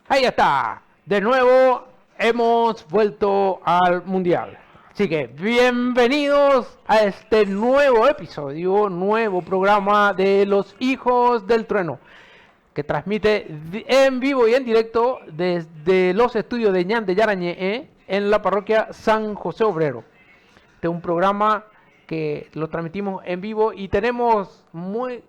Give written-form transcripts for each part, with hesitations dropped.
Ahí está. De nuevo hemos vuelto al Mundial. Así que bienvenidos a este nuevo episodio, nuevo programa de Los Hijos del Trueno, que transmite en vivo y en directo desde los estudios de Ñan de Yarañé en la parroquia San José Obrero. Este es un programa que lo transmitimos en vivo y tenemos muy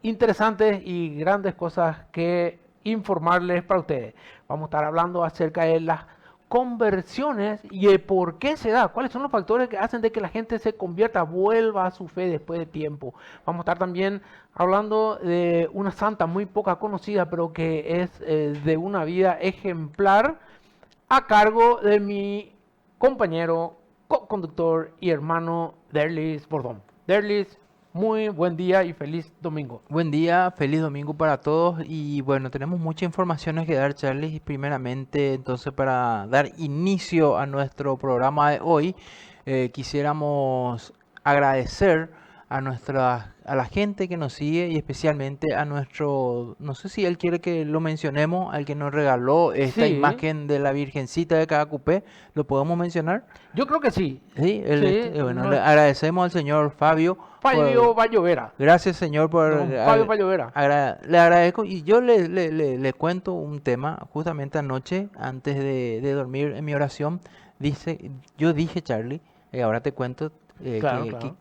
interesantes y grandes cosas que informarles para ustedes. Vamos a estar hablando acerca de las conversiones y de por qué se da, cuáles son los factores que hacen de que la gente se convierta, vuelva a su fe después de tiempo. Vamos a estar también hablando de una santa muy poca conocida, pero que es de una vida ejemplar, a cargo de mi compañero, co-conductor y hermano Derlis Bordón. Derlis, muy buen día y feliz domingo. Buen día, feliz domingo para todos y bueno, tenemos muchas informaciones que dar, Charlie, y primeramente entonces para dar inicio a nuestro programa de hoy, quisiéramos agradecer a la gente que nos sigue y especialmente a nuestro, no sé si él quiere que lo mencionemos, al que nos regaló esta Sí. imagen de la Virgencita de Cacupé, ¿lo podemos mencionar? Yo creo que sí. Sí, bueno, No, le agradecemos al señor Fabio. Fabio Vallovera. Gracias, Señor, por Don Fabio Vallovera. le agradezco y yo le cuento un tema. Justamente anoche, antes de dormir en mi oración, yo dije, Charlie, ahora te cuento Claro, claro.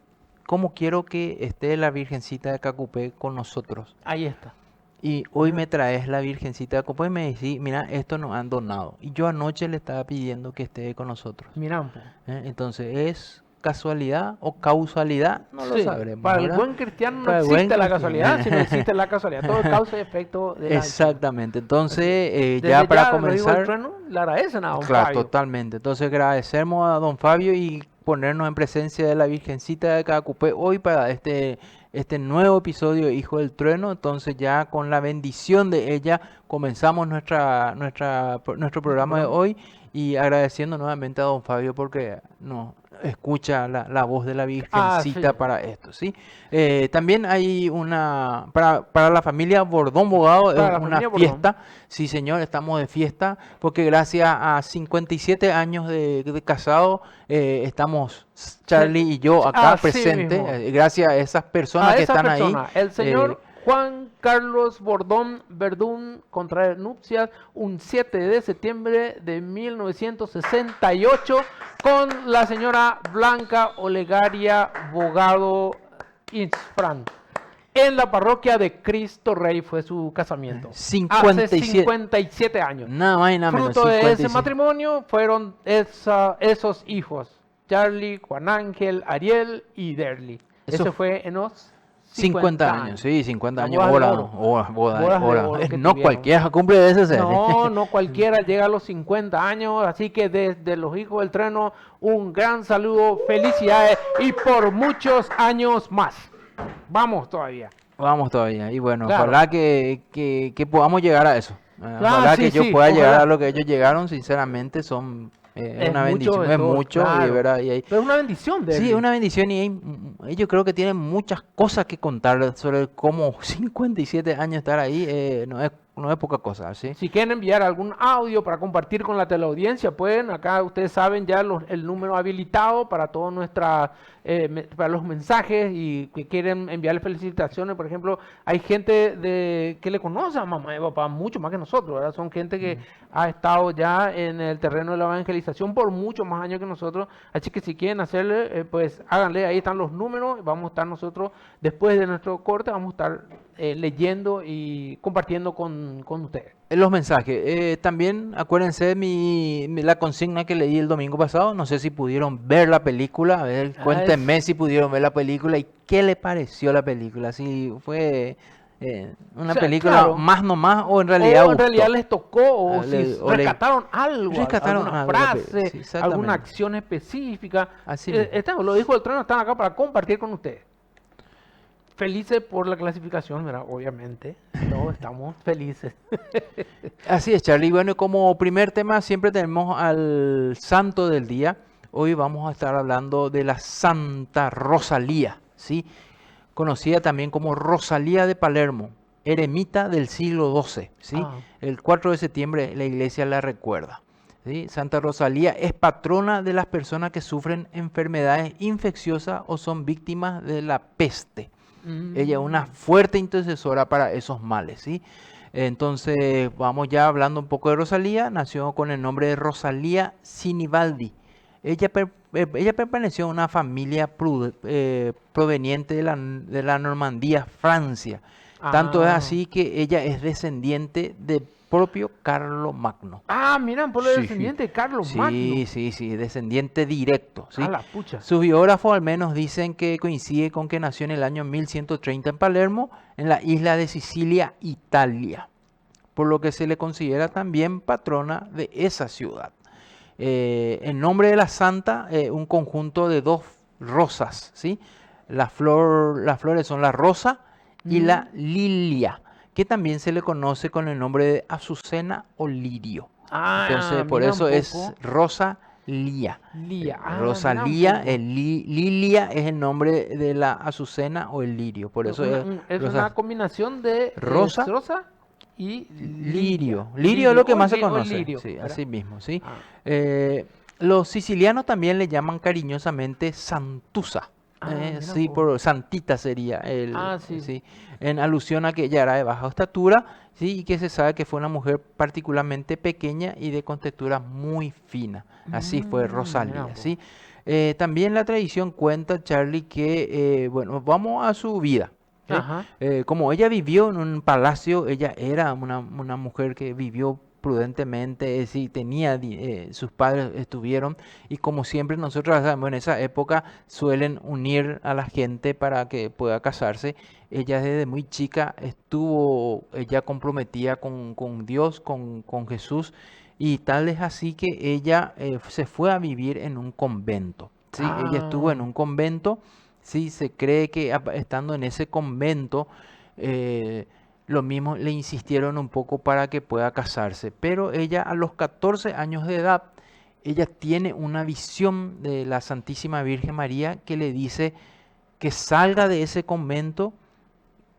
cómo quiero que esté la Virgencita de Cacupé con nosotros. Ahí está. Y hoy me traes la Virgencita de Cacupé y me decís, mira, esto nos han donado. Y yo anoche le estaba pidiendo que esté con nosotros. Mira un poco. Entonces, ¿es casualidad o causalidad? No lo Sí, sabremos. para el ¿verdad? buen cristiano no Para el existe buen la cristiano. casualidad, sino existe la casualidad. Todo es causa y efecto de la Exactamente. Entonces, Desde ya para los hijos del comenzar, trueno le agradecen a don claro, Fabio. totalmente. Entonces, agradecemos a don Fabio y ponernos en presencia de la Virgencita de Cacupé hoy para este nuevo episodio de Hijo del Trueno. Entonces, ya con la bendición de ella comenzamos nuestro programa de hoy y agradeciendo nuevamente a don Fabio porque nos escucha la voz de la Virgencita sí. para esto, ¿sí? También hay para la familia Bordón Bogado, Para es la una familia Bordón. fiesta. Sí, señor, estamos de fiesta porque gracias a 57 años de casado estamos Charlie y yo acá Así presentes, mismo. gracias a esas personas A que esa están persona, ahí. el señor Juan Carlos Bordón Verdún, contrae nupcias un 7 de septiembre de 1968 con la señora Blanca Olegaria Bogado Isfran. En la parroquia de Cristo Rey fue su casamiento. Hace 57. 57 años. Nada más y nada menos. Fruto de ese 57. matrimonio fueron esos hijos: Charlie, Juan Ángel, Ariel y Derly. Eso Ese fue en los 50 años, sí, 50 La años. boda de Hola, oro. hola, Bodas de hola. oro que No tuvieron. cualquiera cumple de ese ser. No cualquiera llega a los 50 años, así que desde los hijos del trueno, un gran saludo, felicidades y por muchos años más. Vamos todavía. Vamos todavía. Y bueno, Claro. ojalá que podamos llegar a eso. Ojalá sí, que yo sí, pueda llegar ojalá. a lo que ellos llegaron. Sinceramente, son una bendición. de Es todo, mucho. claro. Y, ¿verdad? Y Pero es una bendición de sí, es una bendición. Y ellos creo que tienen muchas cosas que contar sobre cómo 57 años estar ahí. No es poca cosa, ¿sí? Si quieren enviar algún audio para compartir con la teleaudiencia, pueden. Acá ustedes saben ya el número habilitado para todos para los mensajes y que quieren enviarle felicitaciones. Por ejemplo, hay gente que le conoce a mamá y papá mucho más que nosotros, ¿verdad? Son gente que ha estado ya en el terreno de la evangelización por muchos más años que nosotros. Así que si quieren hacerle, pues háganle. Ahí están los números. Vamos a estar nosotros, después de nuestro corte, vamos a estar leyendo y compartiendo con ustedes. Los mensajes. También acuérdense de la consigna que leí el domingo pasado. No sé si pudieron ver la película. A ver, cuéntenme si pudieron ver la película y qué le pareció la película. Si fue una O sea, película claro. más nomás o en realidad O en realidad les tocó, o Le- si o le- rescataron algo, rescataron alguna algo de la frase, película, sí, exactamente. alguna acción específica. Así mismo. Los hijos del trueno están acá para compartir con ustedes. Felices por la clasificación, ¿verdad? Obviamente. Todos estamos felices. Así es, Charlie. Bueno, y como primer tema siempre tenemos al santo del día. Hoy vamos a estar hablando de la Santa Rosalía, ¿sí? Conocida también como Rosalía de Palermo. eremita del siglo XII, ¿sí? Ah. El 4 de septiembre la iglesia la recuerda, ¿sí? Santa Rosalía es patrona de las personas que sufren enfermedades infecciosas o son víctimas de la peste. Ella es una fuerte intercesora para esos males, ¿sí? Entonces, vamos ya hablando un poco de Rosalía. Nació con el nombre de Rosalía Sinibaldi. Ella perteneció a una familia proveniente de la Normandía, Francia. Tanto es Ah. así que ella es descendiente del propio Carlomagno. Ah, mira, un pueblo Sí, descendiente de Carlos sí, Magno. sí, descendiente directo, ¿sí? A la pucha. Sus biógrafos al menos dicen que coincide con que nació en el año 1130 en Palermo, en la isla de Sicilia, Italia, por lo que se le considera también patrona de esa ciudad. En nombre de la santa, un conjunto de dos rosas, ¿sí? Las flores son la rosa y la lilia, que también se le conoce con el nombre de azucena o lirio. Entonces, por mira un eso es poco. Rosalía. Lía. Ah, mira un Rosalía, poco. Lilia es el nombre de la azucena o el lirio. Por eso es Es rosa, una combinación de rosa, rosa y lirio. lilia. Lirio es lo que o más se o conoce. lirio, Sí, ¿verdad? así mismo, ¿sí? Ah. Los sicilianos también le llaman cariñosamente Santusa. Mira Sí, un poco. por santita sería Sí. sí, en alusión a que ella era de baja estatura, sí, y que se sabe que fue una mujer particularmente pequeña y de contextura muy fina. Así fue Mira un Rosalía, poco. sí. También la tradición cuenta, Charlie, que, bueno, vamos a su vida. ¿Sí? Ajá. Como ella vivió en un palacio, ella era una mujer que vivió prudentemente, sí, sus padres estuvieron, y como siempre nosotros sabemos, en esa época suelen unir a la gente para que pueda casarse. Ella desde muy chica estuvo ella comprometida con Dios, con Jesús, y tal es así que ella se fue a vivir en un convento. ¿Sí? Ella estuvo en Ah. un convento. Sí, se cree que estando en ese convento, lo mismo le insistieron un poco para que pueda casarse. Pero ella a los 14 años de edad, ella tiene una visión de la Santísima Virgen María que le dice que salga de ese convento,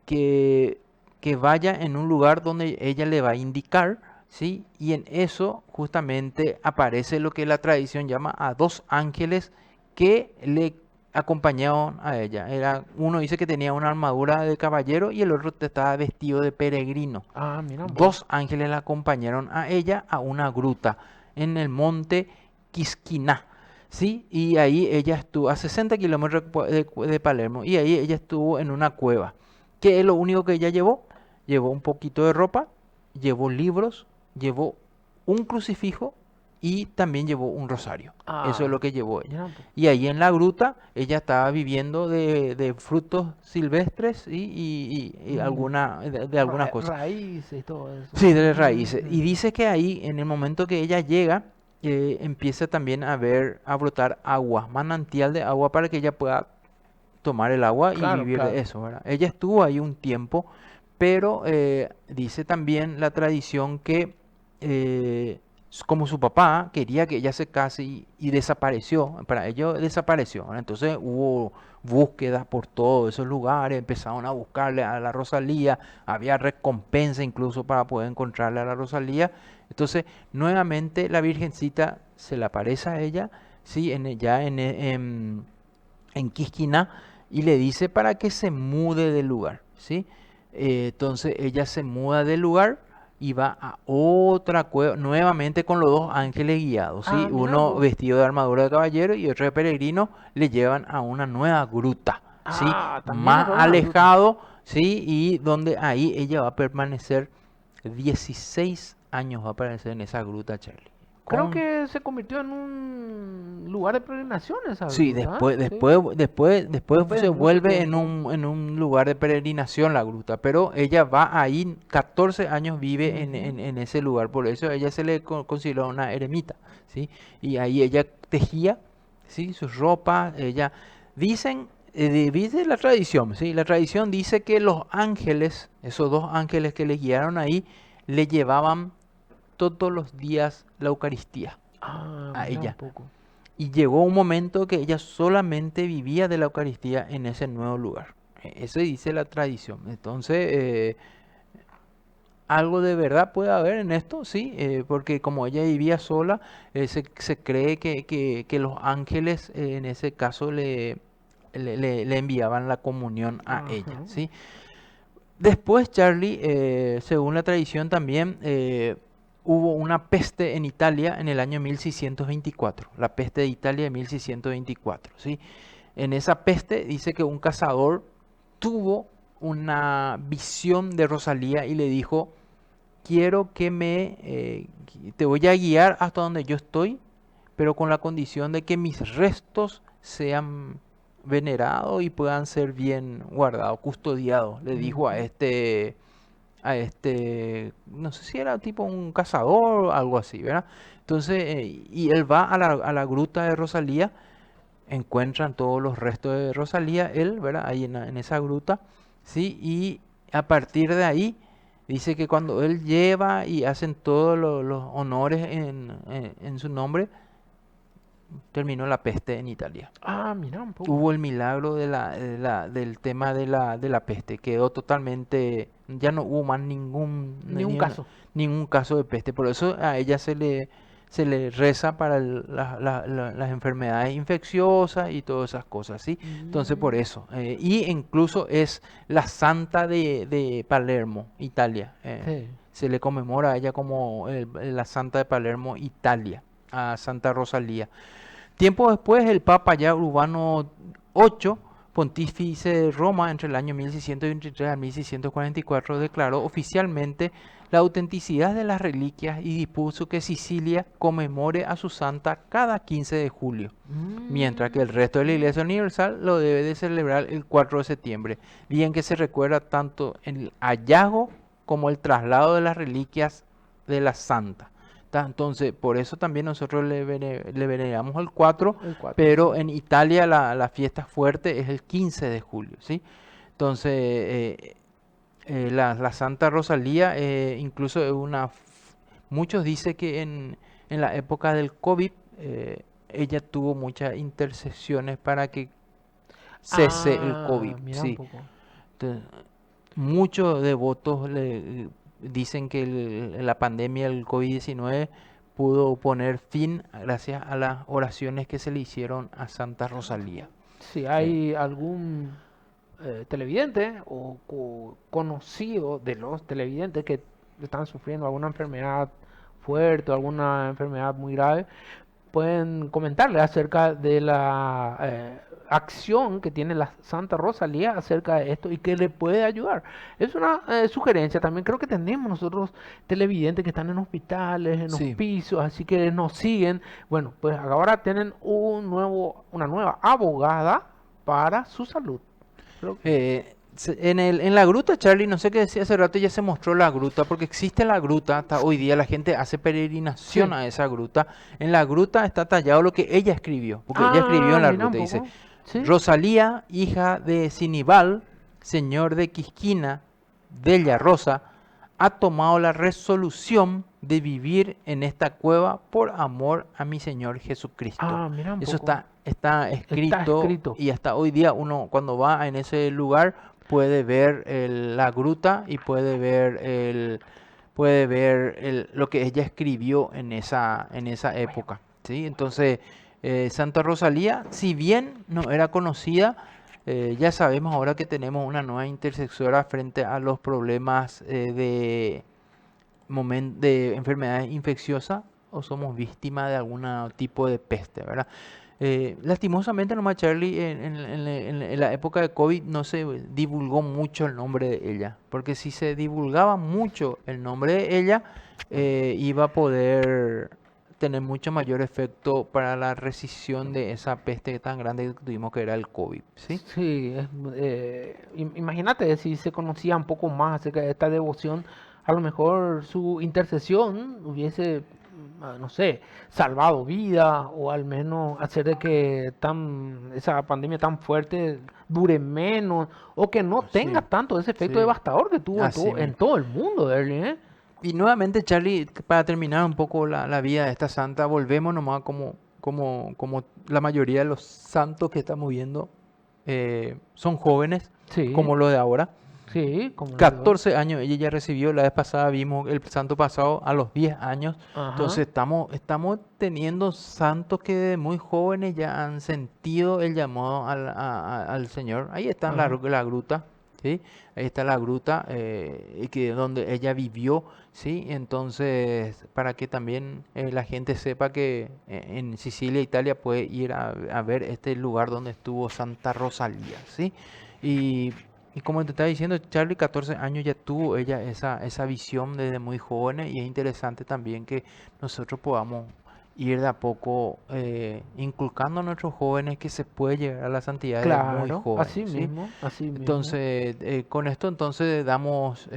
que, que vaya en un lugar donde ella le va a indicar, ¿sí? Y en eso justamente aparece lo que la tradición llama a dos ángeles que le acompañaban a ella. Uno dice que tenía una armadura de caballero y el otro estaba vestido de peregrino. Mira un poco. Dos ángeles la acompañaron a ella a una gruta en el monte Quisquiná. ¿Sí? Y ahí ella estuvo a 60 kilómetros de Palermo, y ahí ella estuvo en una cueva. ¿Qué es lo único que ella llevó? Llevó un poquito de ropa, llevó libros, llevó un crucifijo y también llevó un rosario. Eso es lo que llevó ella. Mira un poco. Y ahí en la gruta ella estaba viviendo de frutos silvestres y de algunas cosas. Raíces y todo eso. Sí, de raíces. Y dice que ahí, en el momento que ella llega, empieza también a brotar agua, manantial de agua para que ella pueda tomar el agua y Claro, vivir claro. de eso, ¿verdad? Ella estuvo ahí un tiempo, pero dice también la tradición que como su papá quería que ella se case y desapareció, para ello desapareció, ¿verdad? Entonces hubo búsquedas por todos esos lugares, empezaron a buscarle a la Rosalía, había recompensa incluso para poder encontrarle a la Rosalía. Entonces nuevamente la Virgencita se le aparece a ella, ¿sí? En Quisquiná, y le dice para que se mude del lugar, ¿sí? Entonces ella se muda del lugar y va a otra cueva, nuevamente con los dos ángeles guiados, ¿sí? Mira Uno vos. vestido de armadura de caballero y otro de peregrino, le llevan a una nueva gruta, ¿sí? También Más era una gruta. alejado, ¿sí? Y donde ahí ella va a permanecer 16 años, va a permanecer en esa gruta, Charlie. Creo Con que se convirtió en un lugar de peregrinación esa Sí, gruta, después, Sí. después Después de se mucho vuelve tiempo. en un lugar de peregrinación la gruta, pero ella va ahí, 14 años vive Ujú. en ese lugar, por eso a ella se le consideró una eremita, ¿sí? Y ahí ella tejía, ¿sí? Sus ropas, dice la tradición, ¿sí? La tradición dice que los ángeles, esos dos ángeles que le guiaron ahí, le llevaban todos los días la Eucaristía a Mira un ella. poco. Y llegó un momento que ella solamente vivía de la Eucaristía en ese nuevo lugar. Eso dice la tradición. Entonces, algo de verdad puede haber en esto, sí, porque como ella vivía sola, se cree que los ángeles en ese caso le enviaban la comunión a Ajá. ella, ¿sí? Después, Charlie, según la tradición también, hubo una peste en Italia en el año 1624, la peste de Italia de 1624, ¿sí? En esa peste dice que un cazador tuvo una visión de Rosalía y le dijo, quiero te voy a guiar hasta donde yo estoy, pero con la condición de que mis restos sean venerados y puedan ser bien guardados, custodiados, le dijo Ujú. a este, no sé si era tipo un cazador o algo así, ¿verdad? Entonces, y él va a la gruta de Rosalía, encuentran todos los restos de Rosalía, él, ¿verdad? Ahí en esa gruta, ¿sí? Y a partir de ahí, dice que cuando él lleva y hacen todos los honores en su nombre, terminó la peste en Italia. Ah, mira un poco. Hubo el milagro del tema de la peste, quedó totalmente, ya no hubo más Ni un caso. ningún caso de peste, por eso a ella se le reza para las enfermedades infecciosas y todas esas cosas, ¿sí? Entonces por Mm, eso, y incluso es la santa de Palermo, Italia, sí. se le conmemora a ella como la santa de Palermo, Italia, a Santa Rosalía. Tiempo después, el Papa ya Urbano VIII, pontífice de Roma entre el año 1623 a 1644, declaró oficialmente la autenticidad de las reliquias y dispuso que Sicilia conmemore a su santa cada 15 de julio, mientras que el resto de la Mm. Iglesia Universal lo debe de celebrar el 4 de septiembre, bien que se recuerda tanto el hallazgo como el traslado de las reliquias de la santa. Entonces, por eso también nosotros le veneramos el 4, El 4, sí. pero en Italia la fiesta fuerte es el 15 de julio, ¿sí? Entonces, la Santa Rosalía incluso es muchos dicen que en la época del COVID ella tuvo muchas intercesiones para que cese el Ah, COVID, mira un sí. poco. Entonces, muchos devotos dicen que la pandemia del COVID-19 pudo poner fin gracias a las oraciones que se le hicieron a Santa Rosalía. Si Sí. hay algún televidente o conocido de los televidentes que están sufriendo alguna enfermedad fuerte o alguna enfermedad muy grave, pueden comentarle acerca de la acción que tiene la Santa Rosalía acerca de esto y que le puede ayudar. Es una sugerencia. También creo que tenemos nosotros televidentes que están en hospitales, en Sí. hospicios, así que nos siguen. Bueno, pues ahora tienen una nueva abogada para su salud. Creo que En la gruta, Charlie, no sé qué decía hace rato, ya se mostró la gruta, porque existe la gruta, hasta hoy día la gente hace peregrinación sí. a esa gruta. En la gruta está tallado lo que ella escribió, porque ella escribió Ah, en la mira un gruta, dice, poco. Sí. Rosalía, hija de Sinibal, señor de Quisquina, de Rosa, ha tomado la resolución de vivir en esta cueva por amor a mi Señor Jesucristo. Ah, mira un Eso poco. está Está escrito escrito. y hasta hoy día uno cuando va en ese lugar puede ver la gruta y puede ver lo que ella escribió en esa Bueno. época, ¿sí? Entonces, Santa Rosalía, si bien no era conocida, ya sabemos ahora que tenemos una nueva intercesora frente a los problemas de enfermedades infecciosas o somos víctimas de algún tipo de peste, ¿verdad? Lastimosamente nomás Charlie, en la época de COVID no se divulgó mucho el nombre de ella, porque si se divulgaba mucho el nombre de ella, iba a poder tener mucho mayor efecto para la rescisión de esa peste tan grande que tuvimos que era el COVID, ¿sí? Sí, imagínate si se conocía un poco más acerca de esta devoción, a lo mejor su intercesión hubiese, no sé, salvado vida o al menos hacer de que esa pandemia tan fuerte dure menos o que no tenga Sí, tanto ese efecto sí, devastador que tuvo así en mismo. todo el mundo, Derly, ¿eh? Y nuevamente, Charlie, para terminar un poco la vida de esta santa, volvemos nomás como la mayoría de los santos que estamos viendo son jóvenes, Sí, como lo de ahora. Sí, como 14 años, ella ya recibió, la vez pasada vimos el santo pasado a los 10 años. Ajá. Entonces estamos teniendo santos que de muy jóvenes ya han sentido el llamado al Señor. Ahí está Ajá. la gruta, ¿sí? Ahí está la gruta donde ella vivió, ¿sí? Entonces, para que también la gente sepa que en Sicilia, Italia, puede ir a ver este lugar donde estuvo Santa Rosalía, ¿sí? Y y como te estaba diciendo, Charlie, 14 años ya tuvo ella esa visión desde muy jóvenes y es interesante también que nosotros podamos ir de a poco inculcando a nuestros jóvenes que se puede llegar a la santidad de muy Claro, jóvenes, así ¿sí? mismo, así mismo. Entonces, con esto entonces damos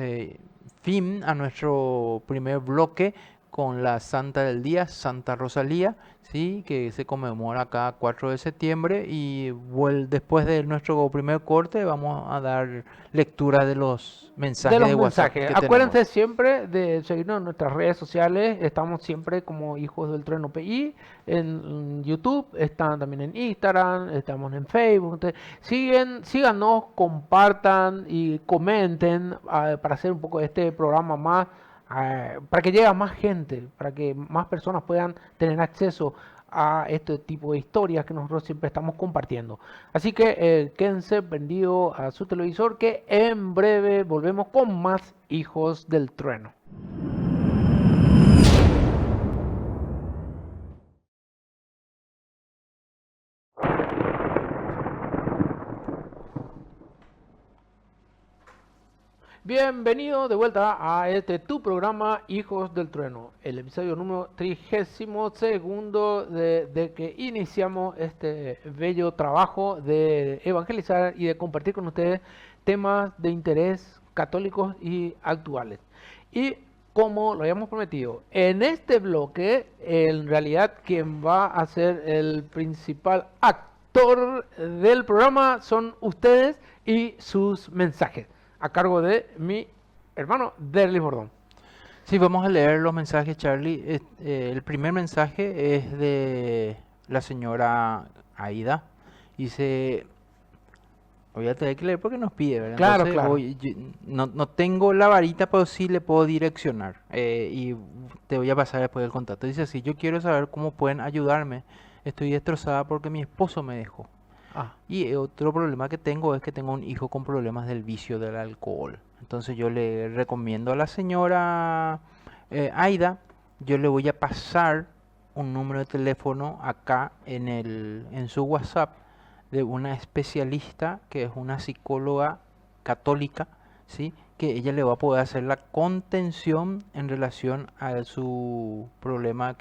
fin a nuestro primer bloque con la Santa del Día, Santa Rosalía, ¿sí? Que se conmemora cada 4 de septiembre y después de nuestro primer corte vamos a dar lectura de los De mensajes los de WhatsApp mensajes. que Acuérdense tenemos. siempre de seguirnos en nuestras redes sociales. Estamos siempre como Hijos del Trueno PI en YouTube, están también en Instagram, estamos en Facebook. Entonces, síganos, compartan y comenten para hacer un poco este programa más, para que llegue a más gente, para que más personas puedan tener acceso a este tipo de historias que nosotros siempre estamos compartiendo. Así que quédense prendidos a su televisor que en breve volvemos con más Hijos del Trueno. Bienvenido de vuelta a este tu programa Hijos del Trueno, el episodio número 32 de que iniciamos este bello trabajo de evangelizar y de compartir con ustedes temas de interés católicos y actuales. Y como lo habíamos prometido, en este bloque, en realidad quien va a ser el principal actor del programa son ustedes y sus mensajes a cargo de mi hermano Derlis Bordón. Sí, vamos a leer los mensajes, Charlie. El primer mensaje es de la señora Aida. Dice, voy a tener que leer porque nos pide, ¿verdad? Claro, Entonces, claro. no tengo la varita, pero sí le puedo direccionar. Y te voy a pasar después el contacto. Dice así, yo quiero saber cómo pueden ayudarme. Estoy destrozada porque mi esposo me dejó. Ah, Y otro problema que tengo es que tengo un hijo con problemas del vicio del alcohol. Entonces yo le recomiendo a la señora Aida, yo le voy a pasar un número de teléfono acá en su WhatsApp de una especialista que es una psicóloga católica, ¿sí? Que ella le va a poder hacer la contención en relación a su problema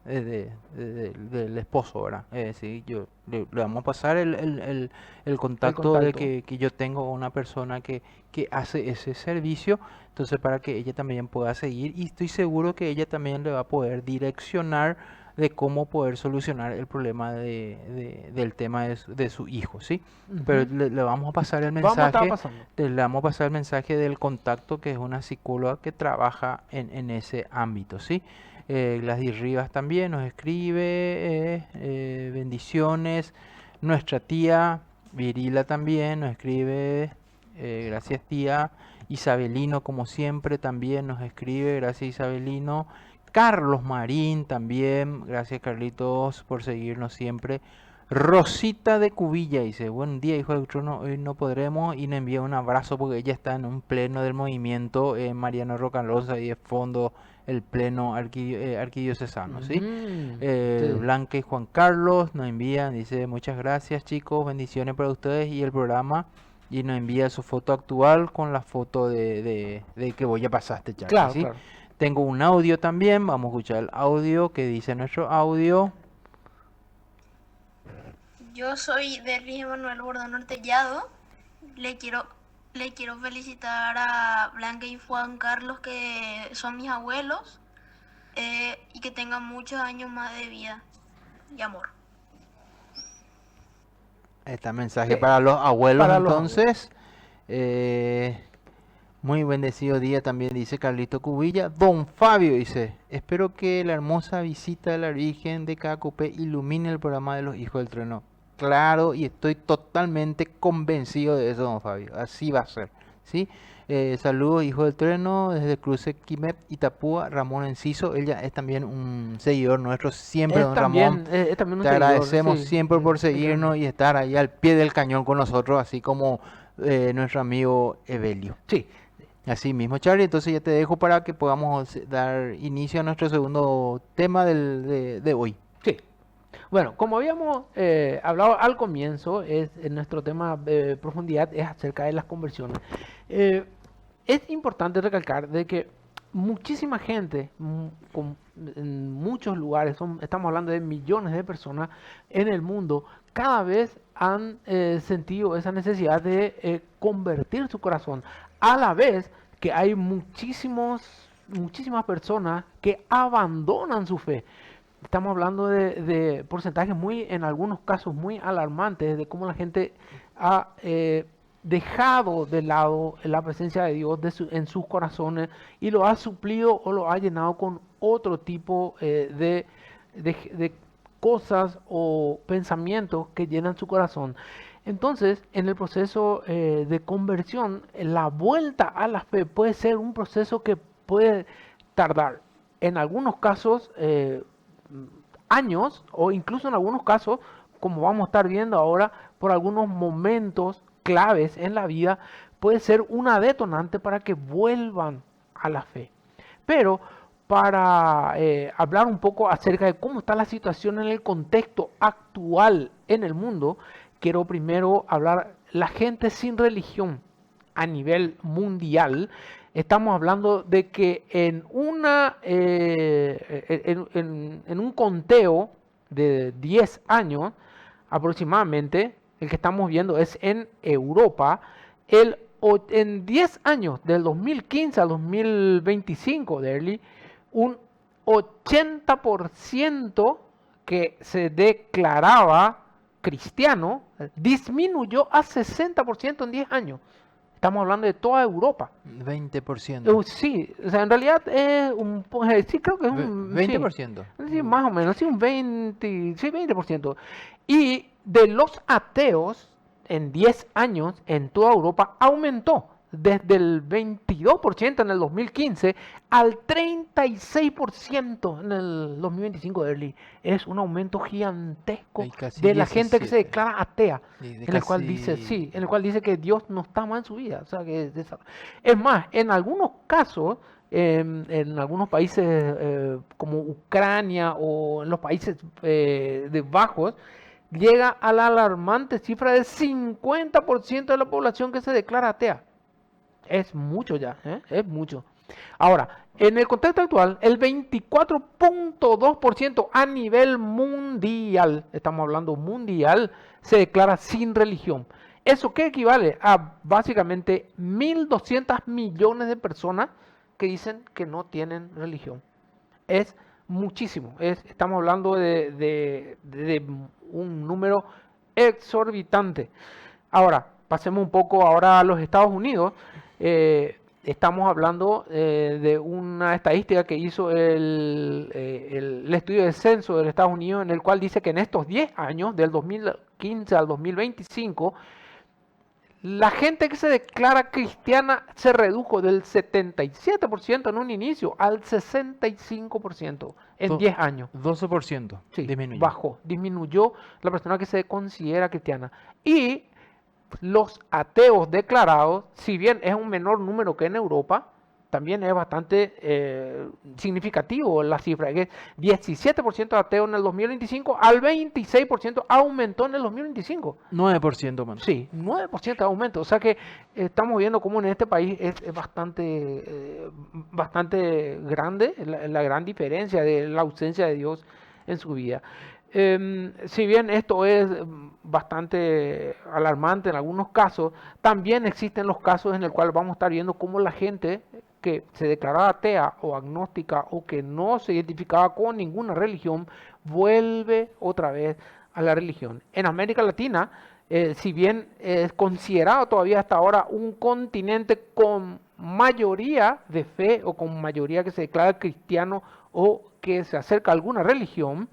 del esposo, ¿verdad? Sí, yo le vamos a pasar el el contacto de contacto. que yo tengo una persona que hace ese servicio, entonces para que ella también pueda seguir y estoy seguro que ella también le va a poder direccionar de cómo poder solucionar el problema del tema de su hijo, ¿sí? Pero Ujú. le vamos a pasar el Vamos a estar mensaje, pasando. le vamos a pasar el mensaje del contacto que es una psicóloga que trabaja en ese ámbito, ¿sí? Gladys Rivas también nos escribe, bendiciones. Nuestra tía Virila también nos escribe, gracias tía. Isabelino como siempre también nos escribe, gracias Isabelino. Carlos Marín también, gracias Carlitos por seguirnos siempre. Rosita de Cubilla dice, buen día hijo del trono, hoy no podremos y nos envía un abrazo porque ella está en un pleno del movimiento, Mariano Rocalonza y de fondo el pleno arquidiocesano, ¿sí? Sí. Blanca y Juan Carlos nos envían, dice muchas gracias chicos, bendiciones para ustedes y el programa y nos envía su foto actual con la foto de que vos ya pasaste, Charlie, Claro, ¿sí? claro. Tengo un audio también, vamos a escuchar el audio que dice nuestro audio. Yo soy Derlis Emanuel Bordón Ortellado. Le quiero, le quiero felicitar a Blanca y Juan Carlos, que son mis abuelos, y que tengan muchos años más de vida y amor. Este mensaje ¿Qué? para los abuelos Para los abuelos. entonces. Muy bendecido día también dice Carlito Cubilla. Don Fabio dice, espero que la hermosa visita de la Virgen de Cacupé ilumine el programa de los Hijos del Trueno. Claro, y estoy totalmente convencido de eso, don Fabio. Así va a ser. ¿sí? Saludos, hijo del trueno, desde Cruce Quimep, Itapúa, Ramón Enciso. Ella es también un seguidor nuestro, siempre, Es don también, Ramón. es también un Te seguidor, agradecemos sí, siempre por seguirnos exactamente. y estar ahí al pie del cañón con nosotros, así como nuestro amigo Evelio. Sí, Así mismo, Charlie, entonces ya te dejo para que podamos dar inicio a nuestro segundo tema de hoy. sí. Bueno, como habíamos hablado al comienzo, nuestro tema de profundidad es acerca de las conversiones. Eh, es importante recalcar de que muchísima gente, en muchos lugares, estamos hablando de millones de personas en el mundo, cada vez han sentido esa necesidad de convertir su corazón, a la vez que hay muchísimas personas que abandonan su fe. Estamos hablando de porcentajes en algunos casos muy alarmantes, de cómo la gente ha dejado de lado la presencia de Dios en sus corazones y lo ha suplido o lo ha llenado con otro tipo de cosas o pensamientos que llenan su corazón. Entonces, en el proceso de conversión, la vuelta a la fe puede ser un proceso que puede tardar. En algunos casos, años o incluso en algunos casos, como vamos a estar viendo ahora, por algunos momentos claves en la vida, puede ser una detonante para que vuelvan a la fe. Pero para hablar un poco acerca de cómo está la situación en el contexto actual en el mundo, quiero primero hablar la gente sin religión a nivel mundial. Estamos hablando de que en un conteo de 10 años aproximadamente, el que estamos viendo es en Europa, en 10 años, del 2015 al 2025, un 80% que se declaraba cristiano disminuyó a 60% en 10 años. Estamos hablando de toda Europa. 20%. Sí, o sea, en realidad sí, creo que es un, sí, 20%. sí, más o menos, sí, un 20, sí, 20%. Y de los ateos, en 10 años, en toda Europa, aumentó desde el 22% en el 2015 al 36% en el 2025 de Early. Es un aumento gigantesco Hay casi de la gente que se 17. declara atea, Y de en el cual dice, casi... sí, en el cual dice que Dios no está más en su vida. O sea, es más, en algunos casos, en algunos países como Ucrania o en los países de bajos, llega a la alarmante cifra del 50% de la población que se declara atea. Es mucho ya, ¿eh? Es mucho. Ahora, en el contexto actual, el 24.2% a nivel mundial, estamos hablando mundial, se declara sin religión. ¿Eso qué equivale? A básicamente 1.200 millones de personas que dicen que no tienen religión. Es muchísimo. Estamos hablando de un número exorbitante. Ahora, pasemos un poco ahora a los Estados Unidos. Estamos hablando de una estadística que hizo el estudio de censo de Estados Unidos, en el cual dice que en estos 10 años, del 2015 al 2025, la gente que se declara cristiana se redujo del 77% en un inicio al 65% en 10 años. 12% Sí, disminuyó. disminuyó la persona que se considera cristiana. Y los ateos declarados, si bien es un menor número que en Europa, también es bastante significativo la cifra, que es 17% de ateos en el 2025 al 26% aumentó en el 2025. 9% más. Sí, 9% de aumento. O sea que estamos viendo cómo en este país es bastante grande la gran diferencia de la ausencia de Dios en su vida. Si bien esto es bastante alarmante en algunos casos, también existen los casos en el cual vamos a estar viendo cómo la gente que se declaraba atea o agnóstica o que no se identificaba con ninguna religión vuelve otra vez a la religión. En América Latina, si bien es considerado todavía hasta ahora un continente con mayoría de fe o con mayoría que se declara cristiano o que se acerca a alguna religión,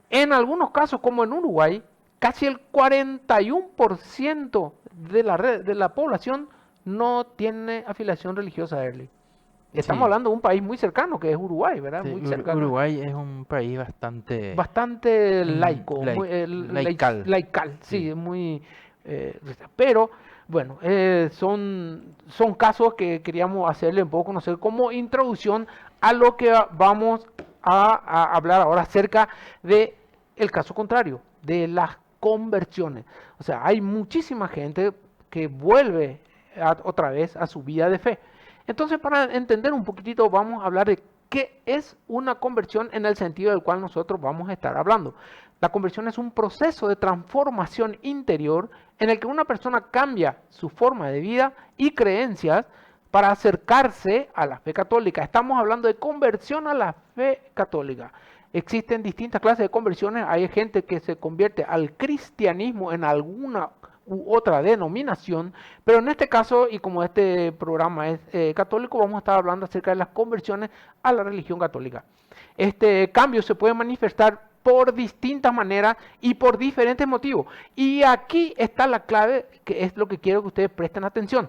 en algunos casos, como en Uruguay, casi el 41% de la población no tiene afiliación religiosa, Early. Estamos Sí. hablando de un país muy cercano, que es Uruguay, ¿verdad? Sí, Muy cercano. Uruguay es un país bastante Bastante laico, muy, laical. laical, sí, Sí. es muy... pero, bueno, son casos que queríamos hacerle un poco conocer como introducción a lo que vamos a hablar ahora acerca de el caso contrario, de las conversiones. O sea, hay muchísima gente que vuelve otra vez a su vida de fe. Entonces, para entender un poquitito, vamos a hablar de qué es una conversión en el sentido del cual nosotros vamos a estar hablando. La conversión es un proceso de transformación interior en el que una persona cambia su forma de vida y creencias para acercarse a la fe católica. Estamos hablando de conversión a la fe católica. Existen distintas clases de conversiones. Hay gente que se convierte al cristianismo en alguna u otra denominación, pero en este caso, y como este programa es católico, vamos a estar hablando acerca de las conversiones a la religión católica. Este cambio se puede manifestar por distintas maneras y por diferentes motivos. Y aquí está la clave, que es lo que quiero que ustedes presten atención.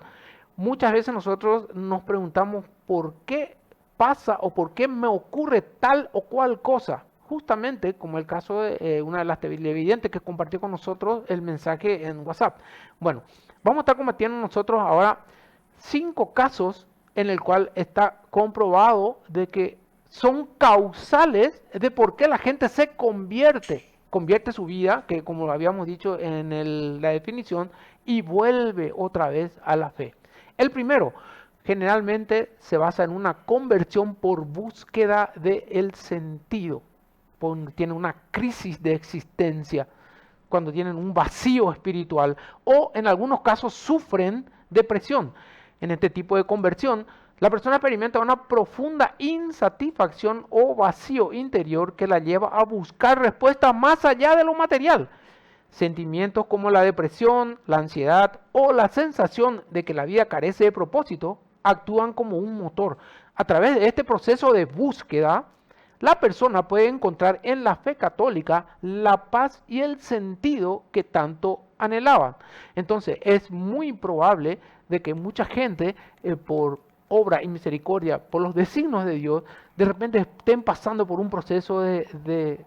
Muchas veces nosotros nos preguntamos por qué pasa o por qué me ocurre tal o cual cosa. Justamente como el caso de una de las televidentes que compartió con nosotros el mensaje en WhatsApp. Bueno, vamos a estar compartiendo nosotros ahora 5 casos en el cual está comprobado de que son causales de por qué la gente se convierte su vida, que como lo habíamos dicho en la definición, y vuelve otra vez a la fe. El primero, generalmente se basa en una conversión por búsqueda del sentido. Tienen una crisis de existencia, cuando tienen un vacío espiritual o en algunos casos sufren depresión. En este tipo de conversión, la persona experimenta una profunda insatisfacción o vacío interior que la lleva a buscar respuestas más allá de lo material. Sentimientos como la depresión, la ansiedad o la sensación de que la vida carece de propósito actúan como un motor. A través de este proceso de búsqueda, la persona puede encontrar en la fe católica la paz y el sentido que tanto anhelaban. Entonces, es muy probable de que mucha gente, por obra y misericordia, por los designios de Dios, de repente estén pasando por un proceso de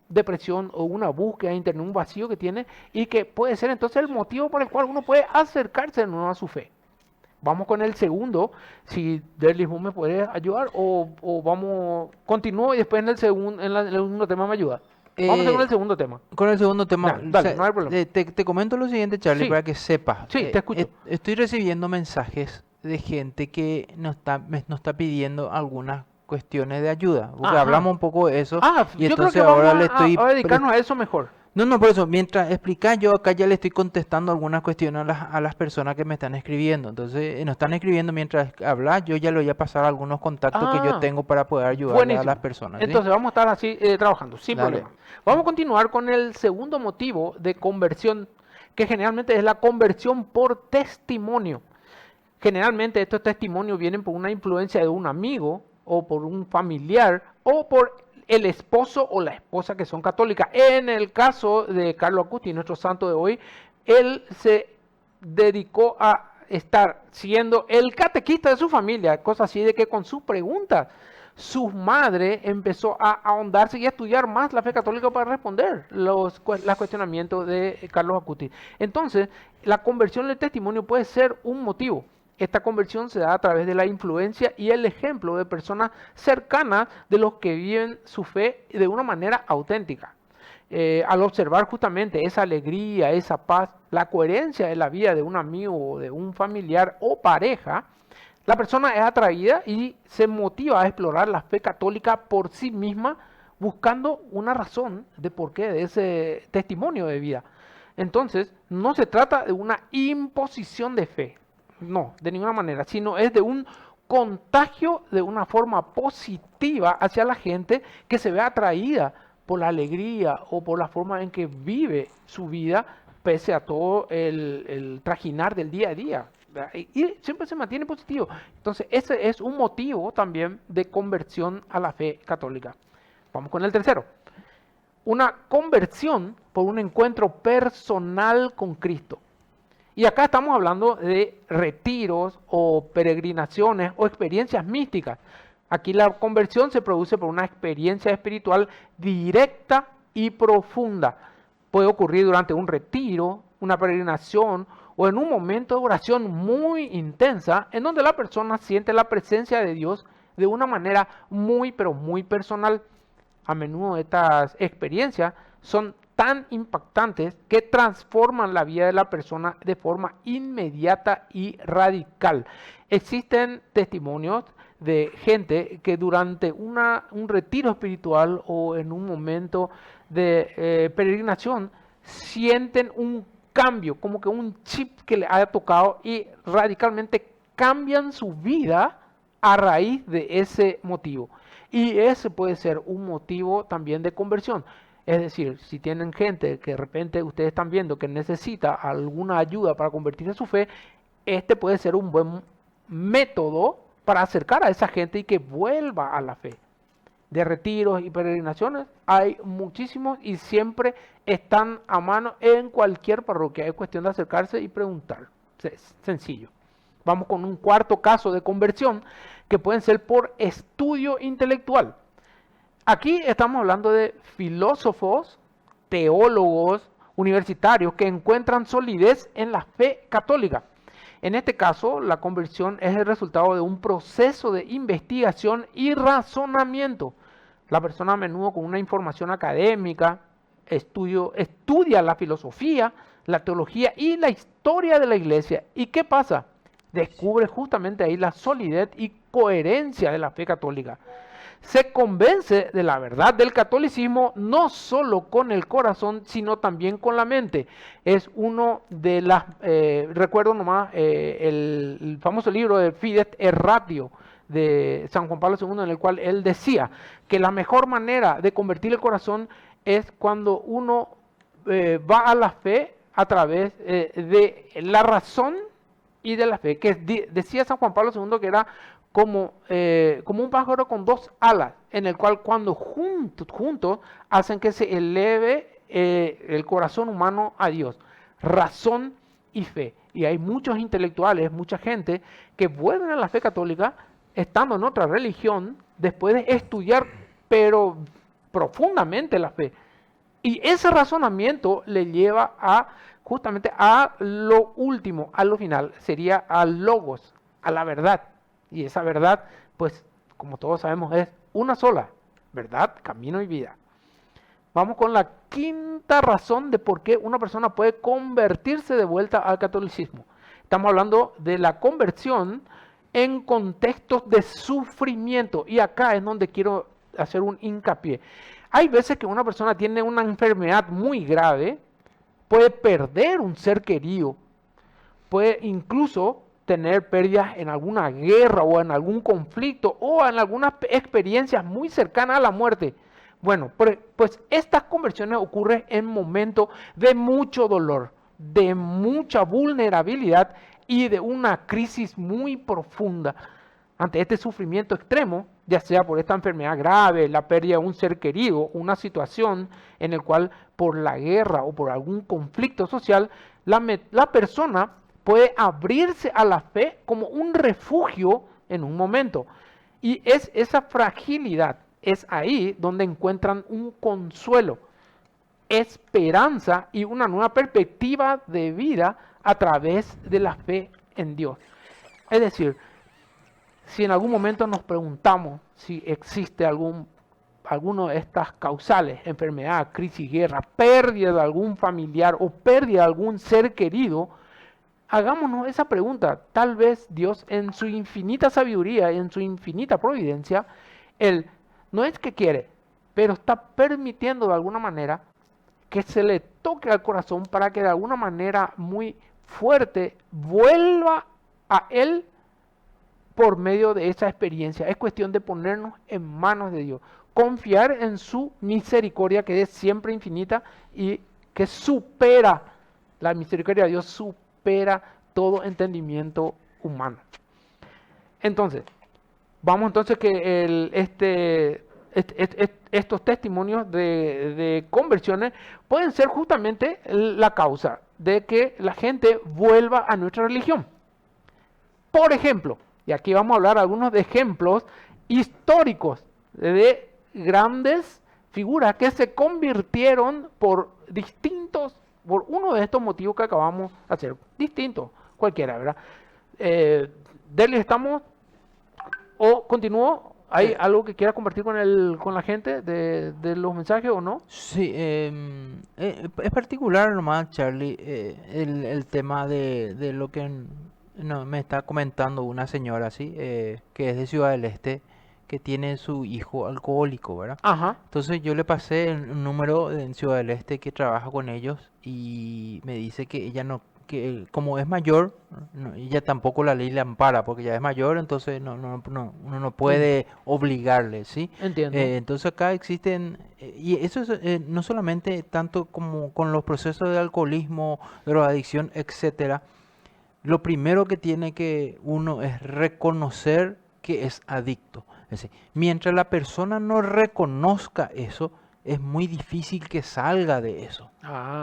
depresión o una búsqueda interna, un vacío que tiene, y que puede ser entonces el motivo por el cual uno puede acercarse de nuevo a su fe. Vamos con el segundo, si Derlis me puede ayudar continúo y después en el segundo tema me ayuda. Vamos a hacer con el segundo tema. Con el segundo tema, Dale, no hay problema. te comento lo siguiente, Charlie, Sí. para que sepas. Sí, te escucho. Estoy recibiendo mensajes de gente que nos está pidiendo algunas cuestiones de ayuda. Porque Ajá. hablamos un poco de eso. Y yo creo entonces que ahora vamos le estoy a dedicarnos a eso mejor. No, por eso, mientras explicas, yo acá ya le estoy contestando algunas cuestiones a las personas que me están escribiendo. Entonces, nos están escribiendo mientras hablas, yo ya le voy a pasar algunos contactos que yo tengo para poder ayudarle a Buenísimo. las personas. ¿sí? Entonces vamos a estar así trabajando, sin Dale. problema. Vamos a continuar con el segundo motivo de conversión, que generalmente es la conversión por testimonio. Generalmente estos testimonios vienen por una influencia de un amigo o por un familiar o por el esposo o la esposa que son católicas. En el caso de Carlo Acutis, nuestro santo de hoy, él se dedicó a estar siendo el catequista de su familia, cosa así de que con sus preguntas su madre empezó a ahondarse y a estudiar más la fe católica para responder los cuestionamientos de Carlos Acutis. Entonces, la conversión del testimonio puede ser un motivo. Esta conversión se da a través de la influencia y el ejemplo de personas cercanas de los que viven su fe de una manera auténtica. Al observar justamente esa alegría, esa paz, la coherencia de la vida de un amigo, de un familiar o pareja, la persona es atraída y se motiva a explorar la fe católica por sí misma, buscando una razón de por qué de ese testimonio de vida. Entonces, no se trata de una imposición de fe. No, de ninguna manera, sino es de un contagio de una forma positiva hacia la gente que se ve atraída por la alegría o por la forma en que vive su vida pese a todo el trajinar del día a día. Y siempre se mantiene positivo. Entonces, ese es un motivo también de conversión a la fe católica. Vamos con el tercero. Una conversión por un encuentro personal con Cristo. Y acá estamos hablando de retiros o peregrinaciones o experiencias místicas. Aquí la conversión se produce por una experiencia espiritual directa y profunda. Puede ocurrir durante un retiro, una peregrinación o en un momento de oración muy intensa en donde la persona siente la presencia de Dios de una manera muy pero muy personal. A menudo estas experiencias son tan impactantes que transforman la vida de la persona de forma inmediata y radical. Existen testimonios de gente que durante un retiro espiritual o en un momento de peregrinación sienten un cambio, como que un chip que le haya tocado y radicalmente cambian su vida a raíz de ese motivo. Y ese puede ser un motivo también de conversión. Es decir, si tienen gente que de repente ustedes están viendo que necesita alguna ayuda para convertirse en su fe, este puede ser un buen método para acercar a esa gente y que vuelva a la fe. De retiros y peregrinaciones hay muchísimos y siempre están a mano en cualquier parroquia. Es cuestión de acercarse y preguntar. Es sencillo. Vamos con un cuarto caso de conversión que pueden ser por estudio intelectual. Aquí estamos hablando de filósofos, teólogos, universitarios que encuentran solidez en la fe católica. En este caso, la conversión es el resultado de un proceso de investigación y razonamiento. La persona a menudo con una información académica estudia la filosofía, la teología y la historia de la iglesia. ¿Y qué pasa? Descubre justamente ahí la solidez y coherencia de la fe católica. Se convence de la verdad del catolicismo no solo con el corazón, sino también con la mente. Es uno de las, recuerdo nomás, el famoso libro de Fides et Ratio de San Juan Pablo II, en el cual él decía que la mejor manera de convertir el corazón es cuando uno va a la fe a través de la razón y de la fe, que decía San Juan Pablo II que era como un pájaro con dos alas, en el cual cuando juntos hacen que se eleve el corazón humano a Dios, razón y fe. Y hay muchos intelectuales, mucha gente que vuelven a la fe católica estando en otra religión, después de estudiar, pero profundamente la fe. Y ese razonamiento le lleva a justamente a lo último, a lo final, sería al logos, a la verdad. Y esa verdad, pues, como todos sabemos, es una sola, verdad, camino y vida. Vamos con la quinta razón de por qué una persona puede convertirse de vuelta al catolicismo. Estamos hablando de la conversión en contextos de sufrimiento. Y acá es donde quiero hacer un hincapié. Hay veces que una persona tiene una enfermedad muy grave, puede perder un ser querido, puede incluso tener pérdidas en alguna guerra o en algún conflicto o en algunas experiencias muy cercanas a la muerte. Bueno, pues estas conversiones ocurren en momentos de mucho dolor, de mucha vulnerabilidad y de una crisis muy profunda. Ante este sufrimiento extremo, ya sea por esta enfermedad grave, la pérdida de un ser querido, una situación en la cual por la guerra o por algún conflicto social, la persona puede abrirse a la fe como un refugio en un momento. Y es esa fragilidad, es ahí donde encuentran un consuelo, esperanza y una nueva perspectiva de vida a través de la fe en Dios. Es decir, si en algún momento nos preguntamos si existe alguno de estas causales, enfermedad, crisis, guerra, pérdida de algún familiar o pérdida de algún ser querido, hagámonos esa pregunta. Tal vez Dios en su infinita sabiduría y en su infinita providencia, Él no es que quiere, pero está permitiendo de alguna manera que se le toque al corazón para que de alguna manera muy fuerte vuelva a Él por medio de esa experiencia. Es cuestión de ponernos en manos de Dios, confiar en su misericordia que es siempre infinita y que supera, la misericordia de Dios supera todo entendimiento humano. Entonces, vamos entonces que estos testimonios de conversiones pueden ser justamente la causa de que la gente vuelva a nuestra religión. Por ejemplo, y aquí vamos a hablar algunos de ejemplos históricos de grandes figuras que se convirtieron por uno de estos motivos que acabamos de hacer, distintos, cualquiera, ¿verdad? Derly, ¿estamos o continúo? ¿Hay algo que quiera compartir con la gente de los mensajes o no? Sí, es particular nomás, Charlie, el tema de lo que me está comentando una señora así, que es de Ciudad del Este, que tiene su hijo alcohólico, ¿verdad? Ajá. Entonces yo le pasé un número en Ciudad del Este que trabaja con ellos y me dice que ella no, que como es mayor, ella tampoco la ley le ampara porque ya es mayor, entonces uno no puede obligarle, ¿sí? Entiendo. Entonces acá existen, y eso es no solamente tanto como con los procesos de alcoholismo, drogadicción, etcétera. Lo primero que tiene que uno es reconocer que es adicto. Es decir, mientras la persona no reconozca eso, es muy difícil que salga de eso.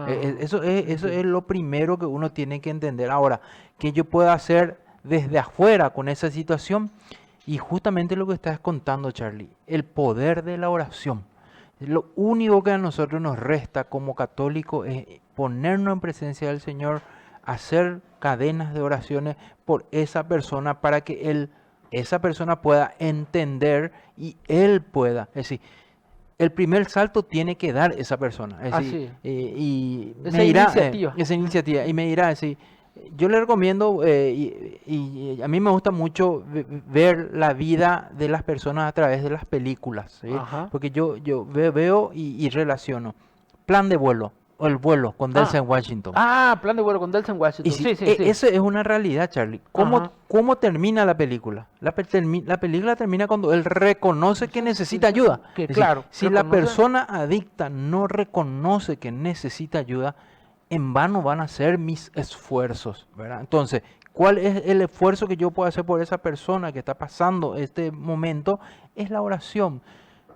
Eso es lo primero que uno tiene que entender. Ahora, ¿qué yo puedo hacer desde afuera con esa situación? Y justamente lo que estás contando, Charlie, el poder de la oración. Lo único que a nosotros nos resta como católicos es ponernos en presencia del Señor, hacer cadenas de oraciones por esa persona para que esa persona pueda entender y él pueda. Es decir, el primer salto tiene que dar esa persona. Es decir, y esa me dirá, iniciativa. esa iniciativa. Y me dirá, sí, yo le recomiendo, y a mí me gusta mucho ver la vida de las personas a través de las películas, ¿sí? Porque yo veo y relaciono. Plan de vuelo. O El vuelo con Denzel Washington. Plan de vuelo con Denzel Washington. Sí, eso es una realidad, Charlie. ¿Cómo termina la película? La película termina cuando él reconoce que necesita ayuda. Claro. Si la persona adicta no reconoce que necesita ayuda, en vano van a ser mis esfuerzos, ¿verdad? Entonces, ¿cuál es el esfuerzo que yo puedo hacer por esa persona que está pasando este momento? Es la oración.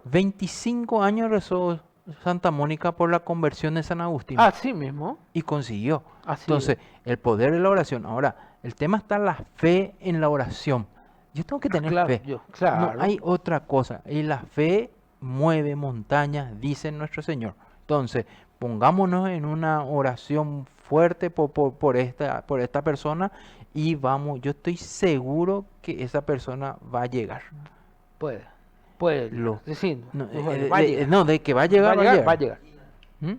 25 años rezó Santa Mónica por la conversión de San Agustín. Así mismo. Y consiguió. Así Entonces, el poder de la oración. Ahora, el tema está la fe en la oración. Yo tengo que tener fe. Claro. No hay otra cosa. Y la fe mueve montañas, dice nuestro Señor. Entonces, pongámonos en una oración fuerte por esta persona y vamos, yo estoy seguro que esa persona va a llegar. Puede. Sí, no, de que va a llegar, va a llegar. ¿Mm?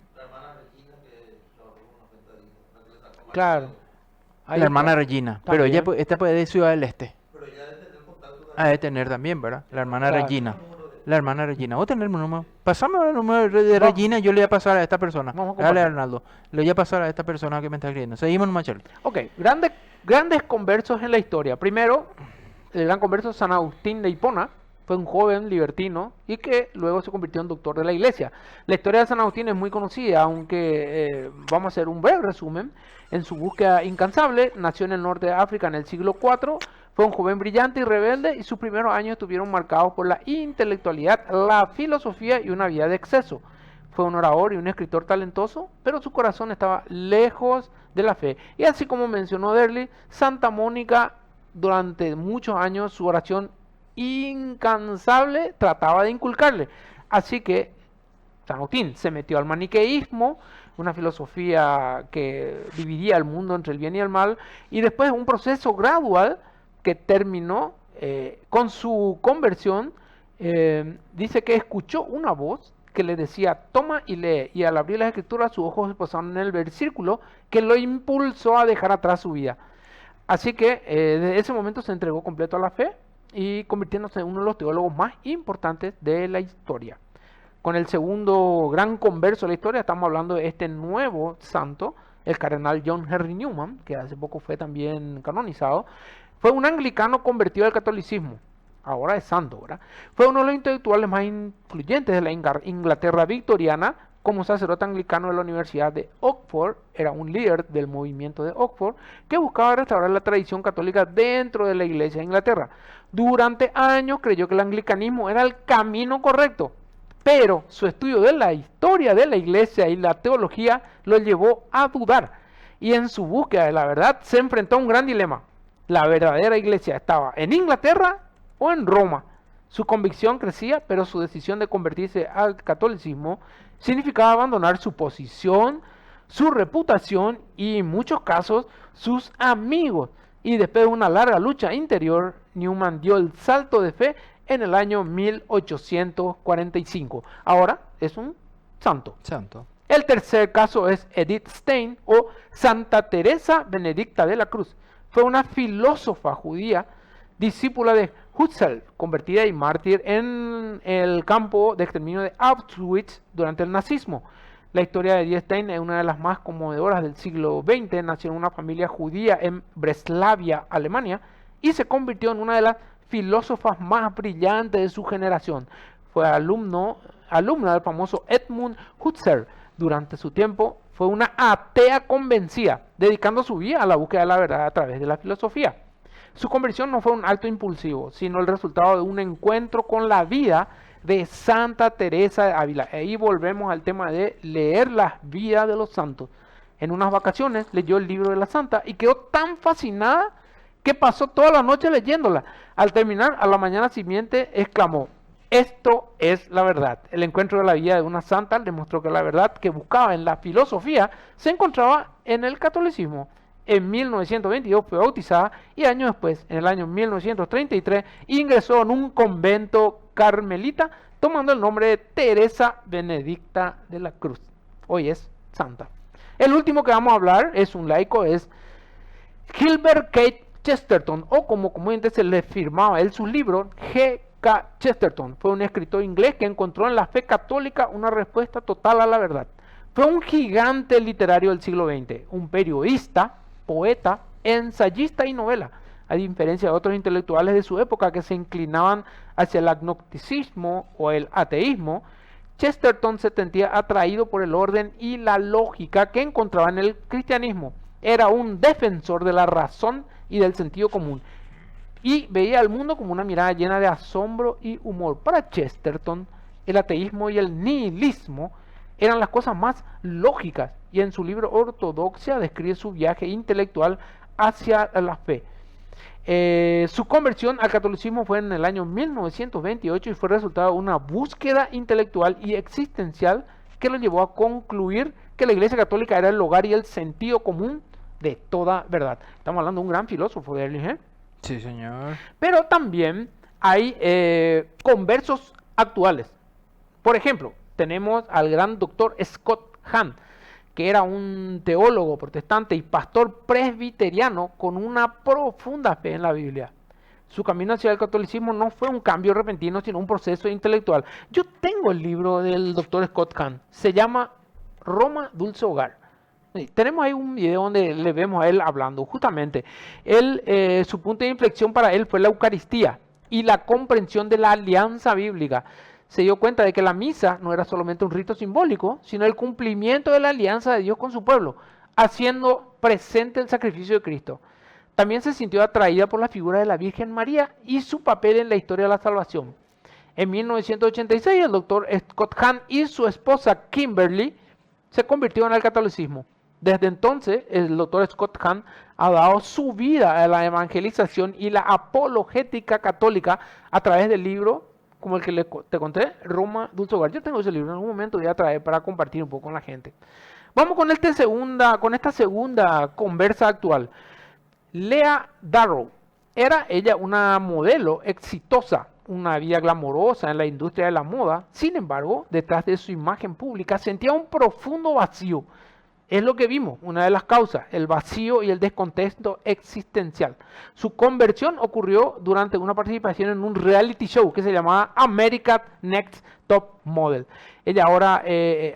Claro. La hermana Regina, También. pero esta puede de Ciudad del Este. Pero ya debe tener contacto con de tener también, ¿verdad? La hermana Regina. La hermana Regina. ¿Vos tenés el número? Pasame el número de Regina, yo le voy a pasar a esta persona. Dale, Arnaldo. Le voy a pasar a esta persona que me está escribiendo. Seguimos nomás, Charlie. Ok, grandes conversos en la historia. Primero, el gran converso San Agustín de Hipona. Fue un joven libertino y que luego se convirtió en doctor de la iglesia. La historia de San Agustín es muy conocida, aunque vamos a hacer un breve resumen. En su búsqueda incansable, nació en el norte de África en el siglo IV, fue un joven brillante y rebelde y sus primeros años estuvieron marcados por la intelectualidad, la filosofía y una vida de exceso. Fue un orador y un escritor talentoso, pero su corazón estaba lejos de la fe. Y así como mencionó Derly, Santa Mónica durante muchos años su oración incansable trataba de inculcarle. Así que San Agustín se metió al maniqueísmo, una filosofía que dividía el mundo entre el bien y el mal, y después un proceso gradual que terminó con su conversión. Dice que escuchó una voz que le decía, toma y lee, y al abrir las escrituras sus ojos se posaron en el versículo que lo impulsó a dejar atrás su vida. Así que desde ese momento se entregó completo a la fe y convirtiéndose en uno de los teólogos más importantes de la historia. Con el segundo gran converso de la historia estamos hablando de este nuevo santo, el cardenal John Henry Newman, que hace poco fue también canonizado. Fue un anglicano convertido al catolicismo, ahora es santo, ¿verdad? Fue uno de los intelectuales más influyentes de la Inglaterra victoriana. Como sacerdote anglicano de la Universidad de Oxford, era un líder del movimiento de Oxford que buscaba restaurar la tradición católica dentro de la Iglesia de Inglaterra. Durante años creyó que el anglicanismo era el camino correcto. pero su estudio de la historia de la iglesia y la teología lo llevó a dudar. Y en su búsqueda de la verdad se enfrentó a un gran dilema. La verdadera iglesia estaba en Inglaterra o en Roma. Su convicción crecía, pero su decisión de convertirse al catolicismo significaba abandonar su posición, su reputación y en muchos casos sus amigos. Y después de una larga lucha interior, Newman dio el salto de fe en el año 1845. Ahora es un santo. Santo. El tercer caso es Edith Stein o Santa Teresa Benedicta de la Cruz. Fue una filósofa judía, discípula de Husserl, convertida y mártir en el campo de exterminio de Auschwitz durante el nazismo. La historia de Edith Stein es una de las más conmovedoras del siglo XX. Nació en una familia judía en Breslavia, Alemania, y se convirtió en una de las filósofas más brillantes de su generación. Fue alumna del famoso Edmund Husserl. Durante su tiempo fue una atea convencida, dedicando su vida a la búsqueda de la verdad a través de la filosofía. Su conversión no fue un acto impulsivo, sino el resultado de un encuentro con la vida de Santa Teresa de Ávila. Ahí volvemos al tema de leer las vidas de los santos. En unas vacaciones leyó el libro de la santa y quedó tan fascinada que pasó toda la noche leyéndola. Al terminar, a la mañana siguiente exclamó: esto es la verdad. El encuentro de la vida de una santa demostró que la verdad que buscaba en la filosofía se encontraba en el catolicismo. En 1922 fue bautizada y años después, en el año 1933, ingresó en un convento carmelita tomando el nombre de Teresa Benedicta de la Cruz. Hoy es santa. El último que vamos a hablar es un laico, es Gilbert Keith Chesterton, o como comúnmente se le firmaba él sus libros, G.K. Chesterton. Fue un escritor inglés que encontró en la fe católica una respuesta total a la verdad. Fue un gigante literario del siglo XX, un periodista, poeta, ensayista y novela. A diferencia de otros intelectuales de su época que se inclinaban hacia el agnosticismo o el ateísmo, Chesterton se sentía atraído por el orden y la lógica que encontraba en el cristianismo. Era un defensor de la razón y del sentido común, y veía al mundo como una mirada llena de asombro y humor. Para Chesterton, el ateísmo y el nihilismo eran las cosas más lógicas, y en su libro Ortodoxia describe su viaje intelectual hacia la fe. Su conversión al catolicismo fue en el año 1928 y fue resultado de una búsqueda intelectual y existencial que lo llevó a concluir que la Iglesia Católica era el hogar y el sentido común de toda verdad. Estamos hablando de un gran filósofo de él, Sí, señor. Pero también hay conversos actuales. Por ejemplo, tenemos al gran doctor Scott Hahn, que era un teólogo protestante y pastor presbiteriano con una profunda fe en la Biblia. Su camino hacia el catolicismo no fue un cambio repentino, sino un proceso intelectual. Yo tengo el libro del doctor Scott Hahn, se llama Roma, Dulce Hogar. Tenemos ahí un video donde le vemos a él hablando. Justamente, su punto de inflexión para él fue la Eucaristía y la comprensión de la alianza bíblica. Se dio cuenta de que la misa no era solamente un rito simbólico, sino el cumplimiento de la alianza de Dios con su pueblo, haciendo presente el sacrificio de Cristo. También se sintió atraída por la figura de la Virgen María y su papel en la historia de la salvación. En 1986, el doctor Scott Hahn y su esposa Kimberly se convirtieron al catolicismo. Desde entonces, el doctor Scott Hahn ha dado su vida a la evangelización y la apologética católica a través del libro, como el que te conté, Roma, Dulce Hogar. Yo tengo ese libro, en algún momento voy a traer para compartir un poco con la gente. Vamos con esta segunda conversa actual. Lea Darrow. Era ella una modelo exitosa, una vida glamorosa en la industria de la moda. Sin embargo, detrás de su imagen pública sentía un profundo vacío. Es lo que vimos, una de las causas, el vacío y el descontexto existencial. Su conversión ocurrió durante una participación en un reality show que se llamaba America's Next Top Model. Ella ahora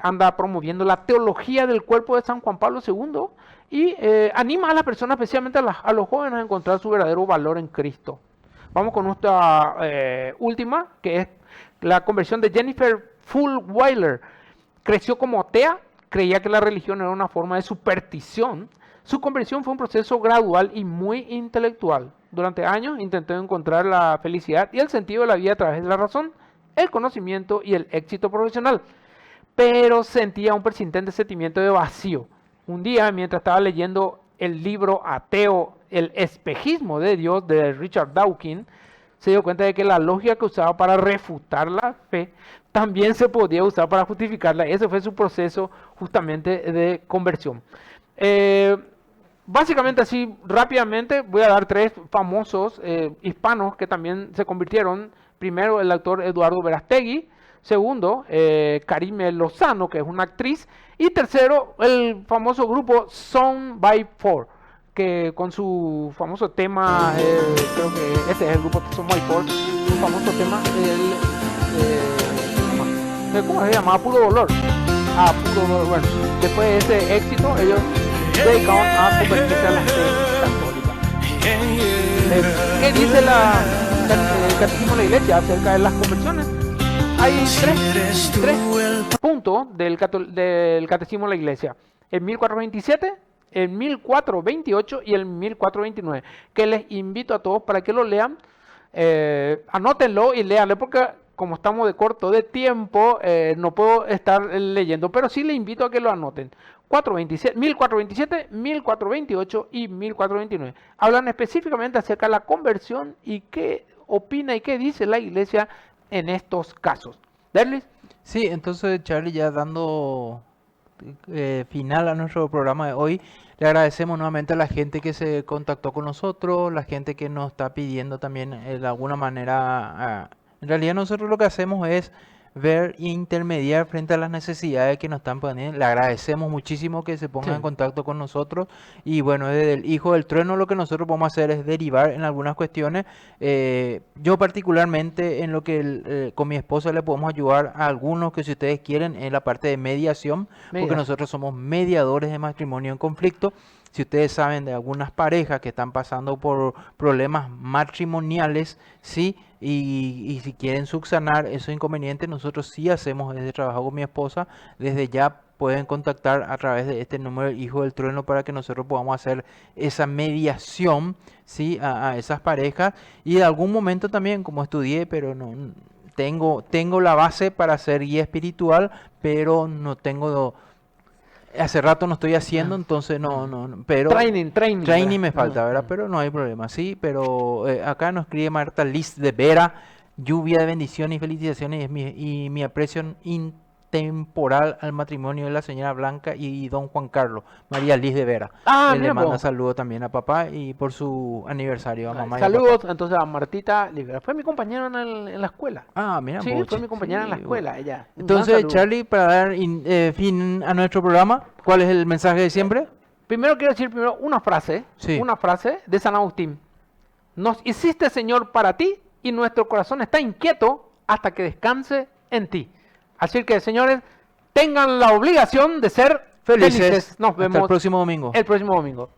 anda promoviendo la teología del cuerpo de San Juan Pablo II y anima a las personas, especialmente a los jóvenes, a encontrar su verdadero valor en Cristo. Vamos con nuestra última, que es la conversión de Jennifer Fulwiler. Creció como atea. Creía que la religión era una forma de superstición. Su conversión fue un proceso gradual y muy intelectual. Durante años intentó encontrar la felicidad y el sentido de la vida a través de la razón el conocimiento y el éxito profesional, pero sentía un persistente sentimiento de vacío. Un día, mientras estaba leyendo el libro ateo El espejismo de Dios de Richard Dawkins, se dio cuenta de que la lógica que usaba para refutar la fe también se podía usar para justificarla. Ese fue su proceso justamente de conversión. Básicamente así, rápidamente, voy a dar tres famosos hispanos que también se convirtieron. Primero, el actor Eduardo Verástegui. Segundo, Karime Lozano, que es una actriz. Y tercero, el famoso grupo Sound by Four, que con su famoso tema, creo que este es el grupo Sound by Four, su famoso tema, ¿cómo se llama? Puro Dolor. Puro Dolor. Bueno, después de ese éxito, ellos se dedicaron a convertirse a la fe católica. ¿Qué dice el Catecismo de la Iglesia acerca de las conversiones? Hay tres puntos del Catecismo de la Iglesia: el 1427, el 1428 y el 1429, que les invito a todos para que lo lean. Anótenlo y léanlo, porque como estamos de corto de tiempo, no puedo estar leyendo, pero sí les invito a que lo anoten. 1427, 1428 y 1429. Hablan específicamente acerca de la conversión y qué opina y qué dice la Iglesia en estos casos. ¿Derlis? Sí, entonces Charlie, ya dando final a nuestro programa de hoy, le agradecemos nuevamente a la gente que se contactó con nosotros, la gente que nos está pidiendo también de alguna manera. En realidad nosotros lo que hacemos es ver e intermediar frente a las necesidades que nos están poniendo. Le agradecemos muchísimo que se pongan en contacto con nosotros. Y bueno, desde el Hijo del Trueno lo que nosotros vamos a hacer es derivar en algunas cuestiones. Yo particularmente en lo que con mi esposa le podemos ayudar a algunos, que si ustedes quieren, en la parte de mediación, porque nosotros somos mediadores de matrimonio en conflicto. Si ustedes saben de algunas parejas que están pasando por problemas matrimoniales, ¿sí? Y si quieren subsanar esos inconvenientes, nosotros sí hacemos ese trabajo con mi esposa. Desde ya pueden contactar a través de este número, el Hijo del Trueno, para que nosotros podamos hacer esa mediación, ¿sí? a esas parejas. Y de algún momento también, como estudié, pero no tengo la base para ser guía espiritual, pero no tengo... Hace rato no estoy haciendo, entonces pero training me falta, ¿verdad? Pero no hay problema, sí, pero acá nos escribe Marta Liz de Vera: lluvia de bendiciones y felicitaciones y mi aprecio intemporal al matrimonio de la señora Blanca y don Juan Carlos. María Liz de Vera. Le manda saludos también a papá y por su aniversario a mamá. Saludos entonces a Martita Libera. Fue mi compañera en la escuela. Mira, sí, fue mi compañera en la escuela, ella. Entonces, Charlie, para dar fin a nuestro programa, ¿cuál es el mensaje de siempre? Primero quiero decir una frase de San Agustín. Nos hiciste, Señor, para ti, y nuestro corazón está inquieto hasta que descanse en ti. Así que, señores, tengan la obligación de ser felices. Nos vemos el próximo domingo.